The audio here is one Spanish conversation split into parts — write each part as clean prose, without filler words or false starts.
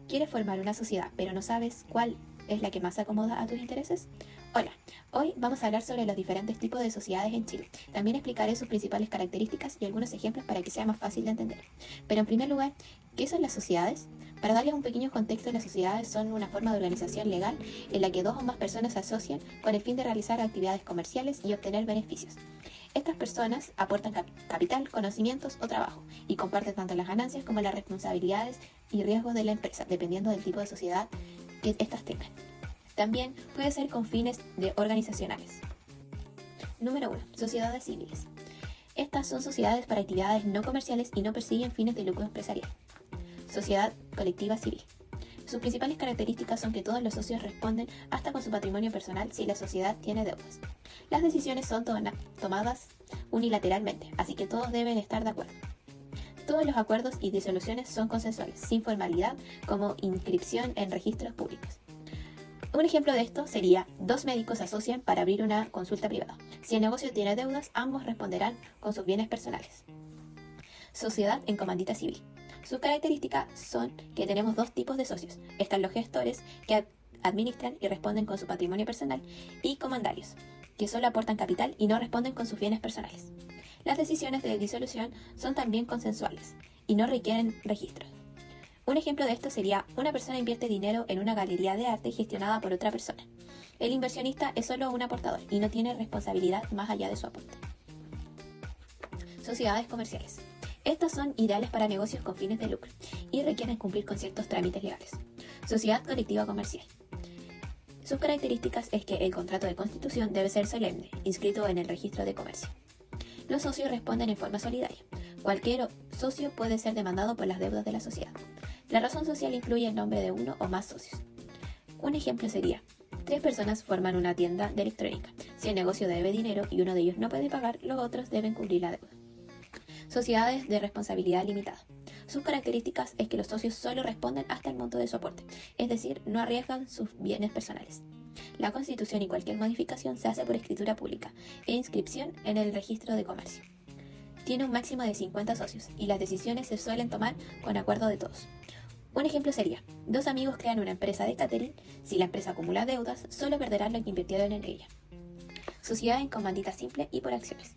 ¿Quieres formar una sociedad, pero no sabes cuál es la que más se acomoda a tus intereses? Hola, hoy vamos a hablar sobre los diferentes tipos de sociedades en Chile. También explicaré sus principales características y algunos ejemplos para que sea más fácil de entender. Pero en primer lugar, ¿qué son las sociedades? Para darles un pequeño contexto, las sociedades son una forma de organización legal en la que dos o más personas se asocian con el fin de realizar actividades comerciales y obtener beneficios. Estas personas aportan capital, conocimientos o trabajo y comparten tanto las ganancias como las responsabilidades y riesgos de la empresa, dependiendo del tipo de sociedad que éstas tengan. También puede ser con fines organizacionales. Número 1. Sociedades civiles. Estas son sociedades para actividades no comerciales y no persiguen fines de lucro empresarial. Sociedad colectiva civil. Sus principales características son que todos los socios responden hasta con su patrimonio personal si la sociedad tiene deudas. Las decisiones son tomadas unilateralmente, así que todos deben estar de acuerdo. Todos los acuerdos y disoluciones son consensuales, sin formalidad como inscripción en registros públicos. Un ejemplo de esto sería: dos médicos se asocian para abrir una consulta privada. Si el negocio tiene deudas, ambos responderán con sus bienes personales. Sociedad en comandita civil. Sus características son que tenemos dos tipos de socios. Están los gestores, que administran y responden con su patrimonio personal, y comandarios, que solo aportan capital y no responden con sus bienes personales. Las decisiones de disolución son también consensuales y no requieren registros. Un ejemplo de esto sería: una persona invierte dinero en una galería de arte gestionada por otra persona. El inversionista es solo un aportador y no tiene responsabilidad más allá de su aporte. Sociedades comerciales. Estas son ideales para negocios con fines de lucro y requieren cumplir con ciertos trámites legales. Sociedad colectiva comercial. Sus características es que el contrato de constitución debe ser solemne, inscrito en el registro de comercio. Los socios responden en forma solidaria. Cualquier socio puede ser demandado por las deudas de la sociedad. La razón social incluye el nombre de uno o más socios. Un ejemplo sería: tres personas forman una tienda de electrónica. Si el negocio debe dinero y uno de ellos no puede pagar, los otros deben cubrir la deuda. Sociedades de responsabilidad limitada. Sus características es que los socios solo responden hasta el monto de su aporte, es decir, no arriesgan sus bienes personales. La constitución y cualquier modificación se hace por escritura pública e inscripción en el registro de comercio. Tiene un máximo de 50 socios y las decisiones se suelen tomar con acuerdo de todos. Un ejemplo sería: dos amigos crean una empresa de catering. Si la empresa acumula deudas, solo perderán lo que invirtieron en ella. Sociedad en comandita simple y por acciones.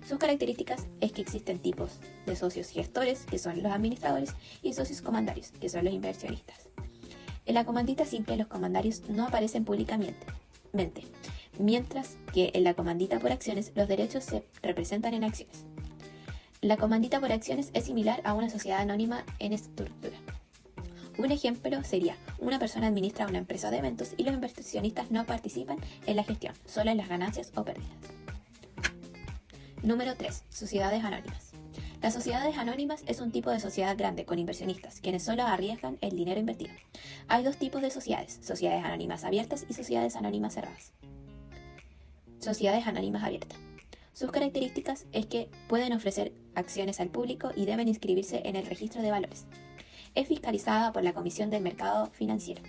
Sus características es que existen tipos de socios gestores, que son los administradores, y socios comandarios, que son los inversionistas. En la comandita simple, los comandarios no aparecen públicamente, mientras que en la comandita por acciones los derechos se representan en acciones. La comandita por acciones es similar a una sociedad anónima en estructura. Un ejemplo sería: una persona administra una empresa de eventos y los inversionistas no participan en la gestión, solo en las ganancias o pérdidas. Número 3. Sociedades anónimas. Las sociedades anónimas es un tipo de sociedad grande con inversionistas, quienes solo arriesgan el dinero invertido. Hay dos tipos de sociedades: sociedades anónimas abiertas y sociedades anónimas cerradas. Sociedades anónimas abiertas. Sus características es que pueden ofrecer acciones al público y deben inscribirse en el registro de valores. Es fiscalizada por la Comisión del Mercado Financiero.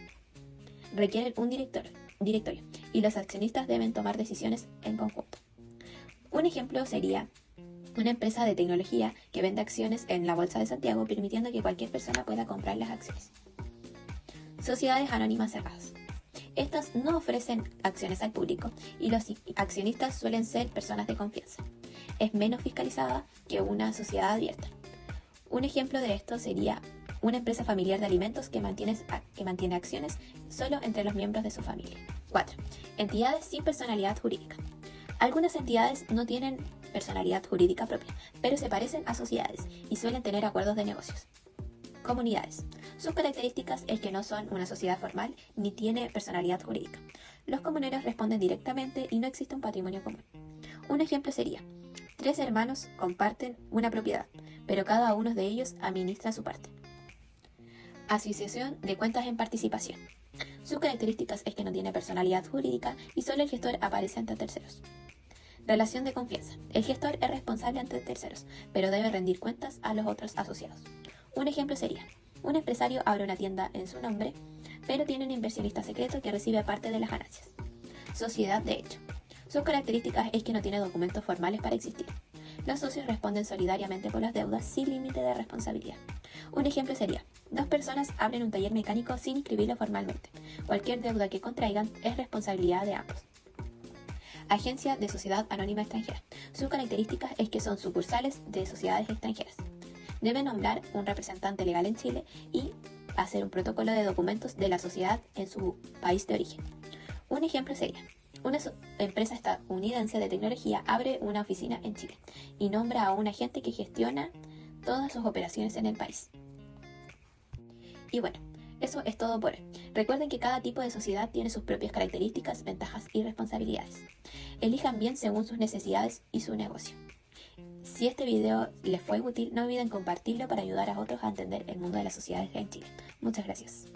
Requieren un directorio y los accionistas deben tomar decisiones en conjunto. Un ejemplo sería una empresa de tecnología que vende acciones en la Bolsa de Santiago, permitiendo que cualquier persona pueda comprar las acciones. Sociedades anónimas cerradas. Estas no ofrecen acciones al público y los accionistas suelen ser personas de confianza. Es menos fiscalizada que una sociedad abierta. Un ejemplo de esto sería una empresa familiar de alimentos que mantiene acciones solo entre los miembros de su familia. 4. Entidades sin personalidad jurídica. Algunas entidades no tienen personalidad jurídica propia, pero se parecen a sociedades y suelen tener acuerdos de negocios. Comunidades. Sus características es que no son una sociedad formal ni tiene personalidad jurídica. Los comuneros responden directamente y no existe un patrimonio común. Un ejemplo sería: tres hermanos comparten una propiedad, pero cada uno de ellos administra su parte. Asociación de cuentas en participación. Sus características es que no tiene personalidad jurídica y solo el gestor aparece ante terceros. Relación de confianza. El gestor es responsable ante terceros, pero debe rendir cuentas a los otros asociados. Un ejemplo sería: un empresario abre una tienda en su nombre, pero tiene un inversionista secreto que recibe parte de las ganancias. Sociedad de hecho. Sus características es que no tiene documentos formales para existir. Los socios responden solidariamente por las deudas sin límite de responsabilidad. Un ejemplo sería: Dos personas abren un taller mecánico sin inscribirlo formalmente. Cualquier deuda que contraigan es responsabilidad de ambos. Agencia de Sociedad Anónima Extranjera. Su característica es que son sucursales de sociedades extranjeras. Deben nombrar un representante legal en Chile y hacer un protocolo de documentos de la sociedad en su país de origen. Un ejemplo sería: una empresa estadounidense de tecnología abre una oficina en Chile y nombra a un agente que gestiona todas sus operaciones en el país. Y bueno, eso es todo por hoy. Recuerden que cada tipo de sociedad tiene sus propias características, ventajas y responsabilidades. Elijan bien según sus necesidades y su negocio. Si este video les fue útil, no olviden compartirlo para ayudar a otros a entender el mundo de las sociedades en Chile. Muchas gracias.